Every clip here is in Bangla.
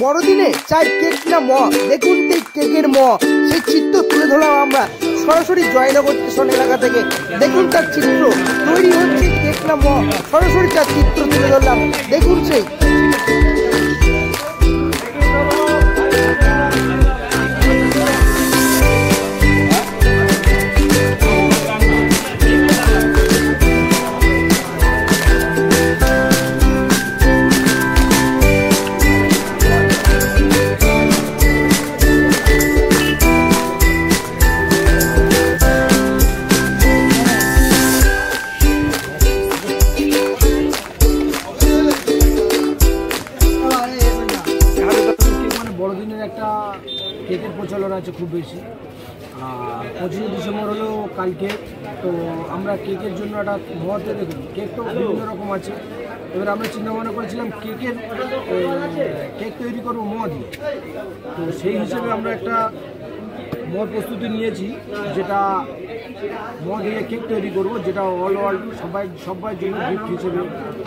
বড়দিনে চাই কেক না ম, দেখুন এই কেকের ম, সেই চিত্র তুলে ধরলাম আমরা সরাসরি জয়নগর স্টেশন এলাকা থেকে। দেখুন তার চিত্র তৈরি হচ্ছে কেক না ম, সরাসরি তার চিত্র তুলে ধরলাম। দেখুন সেই একটা কেকের প্রচলন আছে খুব বেশি। আর 25 ডিসেম্বর হলো কালকে, তো আমরা কেকের জন্য একটা মতে দেখুন কেক তো বিভিন্ন রকম আছে। এবার আমরা চিন্তা ভাবনা করেছিলাম কেক তৈরি করবো মদ দিয়ে, তো সেই হিসেবে আমরা একটা মদ প্রস্তুতি নিয়েছি, যেটা মদ দিয়ে কেক তৈরি করবো, যেটা অল ওয়ার্ল্ড সবাই জন্য গিফট হিসেবে,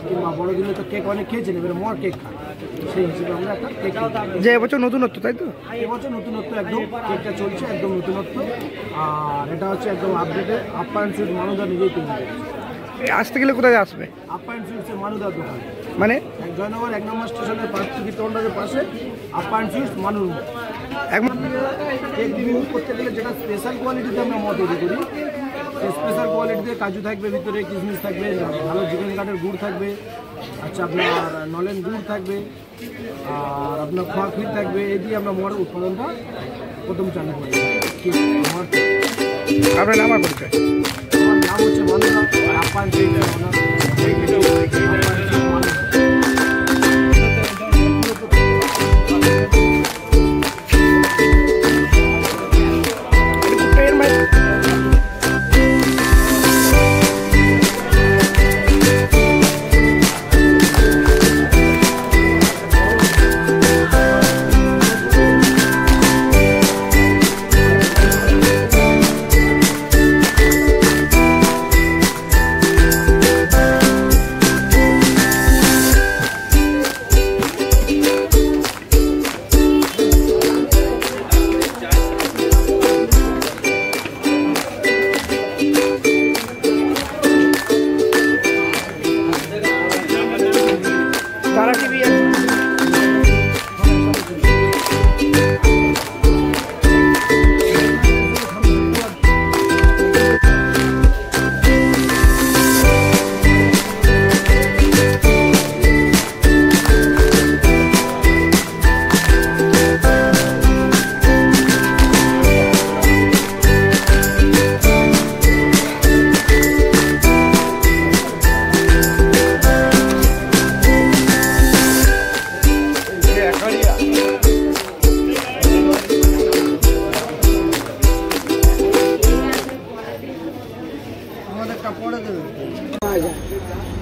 কিংবা বড়দিনে তো কেক অনেক খেয়েছেন, এবার মদ কেক খায়, সেই হিসেবে আমরা একটা কেক। যে এবছর নতুনত্ব, তাই তো? এবছর নতুনত্ব একদম, কেকটা চলছে একদম নতুনত্ব। আর এটা হচ্ছে একদম আপডেটেড আপ্যায়ন সুইট মানুদা নিজেই তৈরি করেছে। আসতে গেলে কোথায় আসবে? আপ্যায়ন সুইটসের মানুদার দোকান, মানে জয়নগর 1 নম্বর স্টেশনের টিকিট পাশে আপ্যায়ন সুইটস মানুর। কেক রিভিউ করতে গেলে যেটা স্পেশাল কোয়ালিটিতে আমরা মদ তৈরি করি, সেই স্পেশাল কোয়ালিটিতে কাজু থাকবে, ভিতরে কিশমিশ থাকবে, ভালো চিকেন কাঠের গুড় থাকবে, আচ্ছা আপনার নলেন গুড় থাকবে, আর আপনার খোয়া ক্ষীর থাকবে। এই দিয়ে আমরা মদের উৎপাদনটা প্রথম চালু করি। আপনার নাম আর পরিচয়? আমার নাম হচ্ছে মানুদা, আপ্যায়ন সুইটস মানুদা।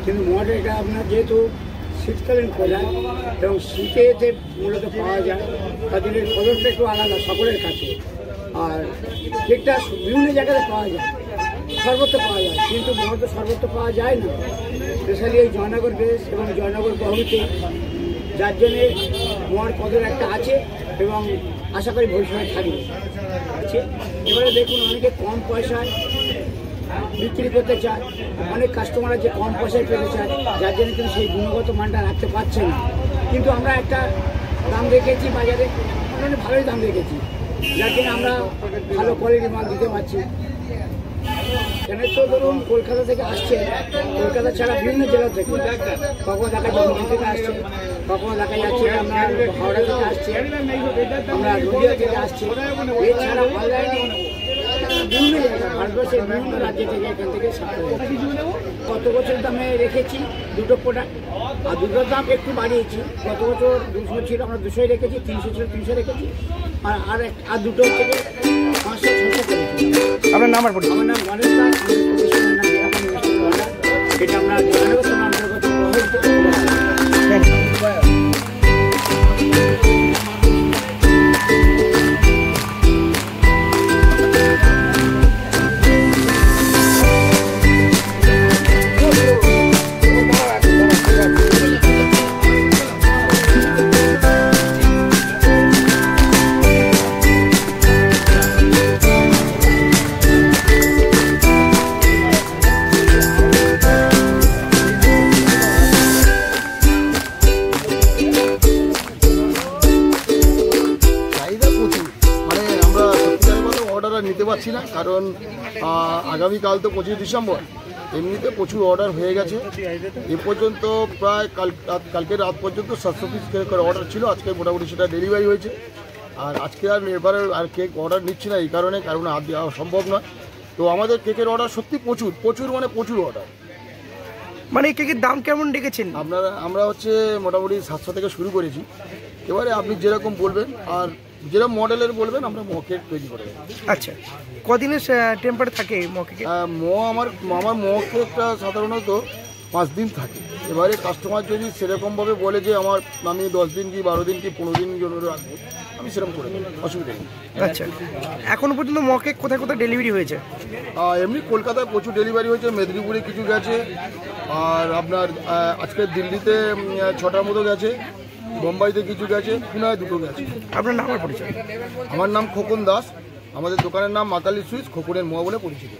কিন্তু মদ এটা আপনার যেহেতু শীতকালীন প্রোডাক্ট এবং শীতে যে মূলত পাওয়া যায় তাদের খরচটা একটু আলাদা সকলের কাছে। আর কেকটা বিভিন্ন জায়গাতে পাওয়া যায়, সর্বত্র পাওয়া যায়, কিন্তু মদ সর্বত্র পাওয়া যায় না, স্পেশালি এই জয়নগর বেস এবং জয়নগর বহুতে, যার জন্যে মদ কদর একটা আছে এবং আশা করি ভবিষ্যতে থাকবে আছে। এবারে দেখুন অনেকে কম পয়সায় বিক্রি করতে চায়, অনেক কাস্টমার আছে কম পয়সায় পেতে চায়, যার জন্য কিন্তু সেই গুণগত মানটা রাখতে পারছে না। কিন্তু আমরা একটা দাম রেখেছি বাজারে, মানে ভালোই দাম রেখেছি, যার জন্য আমরা ভালো কোয়ালিটির মাল দিতে পারছি। এখানে তো ধরুন কলকাতা থেকে আসছে, কলকাতা ছাড়া বিভিন্ন জেলা থেকে, কখনো দেখা যাচ্ছে মুম্বাই থেকে আসছে, কখনো দেখা যাচ্ছে আমরা হাওড়া থেকে আসছে, আমরা নদিয়া থেকে আসছে, এছাড়া অনলাইনে বিভিন্ন জায়গা ভারতবর্ষের বিভিন্ন রাজ্য থেকে এখান থেকে সাপ্লাই। গত বছর দামে রেখেছি দুটো প্রোডাক্ট, আর দুটোর দাম একটু বাড়িয়েছি। গত বছর 200 ছিল, আমরা 200 রেখেছি, 300 ছিল 300 রেখেছি, আর দুটো থেকে 500-600 করেছি। আপনার নাম আর পরিচয়? আমার নাম গণেশ দাস, এটা আমরা জয়নগর থানার অন্তর্গত। পারছি না, কারণ আগামীকাল তো 25 ডিসেম্বর, এমনিতে প্রচুর অর্ডার হয়ে গেছে। এ পর্যন্ত প্রায় কালকে রাত পর্যন্ত 700 পিস কেকের অর্ডার ছিল, আজকে মোটামুটি সেটা ডেলিভারি হয়েছে। আর আজকে আর এবারে আর কেক অর্ডার নিচ্ছি না এই কারণে, কারণ আর দেওয়া সম্ভব নয়। তো আমাদের কেকের অর্ডার সত্যি প্রচুর মানে প্রচুর অর্ডার। মানে এই কেকের দাম কেমন রেখেছেন? আমরা হচ্ছে মোটামুটি 700 থেকে শুরু করেছি। এবারে আপনি যেরকম বলবেন আর যেরকম মডেলের বলবেন আমরা কেক তৈরি করে দেবো। আচ্ছা, কদিনের টেম্পার থাকে কেকে? আমার কেকটা সাধারণত 5 দিন থাকে। এবারে কাস্টমার যদি সেরকমভাবে বলে যে আমি 10 দিন কি 12 দিন কি 15 দিন জন্য রাখবো, আমি সেরকম করে দেবো, অসুবিধা নেই। আচ্ছা, এখনো পর্যন্ত কেক কোথায় কোথায় ডেলিভারি হয়েছে? এমনি কলকাতায় প্রচুর ডেলিভারি হয়েছে, মেদিনীপুরে কিছু গেছে, আর আপনার আজকে দিল্লিতে 6টার মতো গেছে, বোম্বাইতে কিছু গেছে, পুনায় 2টো গেছে। আপনার নাম আর পরিচয়? আমার নাম খোকন দাস, আমাদের দোকানের নাম মাকালি সুইটস, খোকনের মোয়া বলে পরিচিত।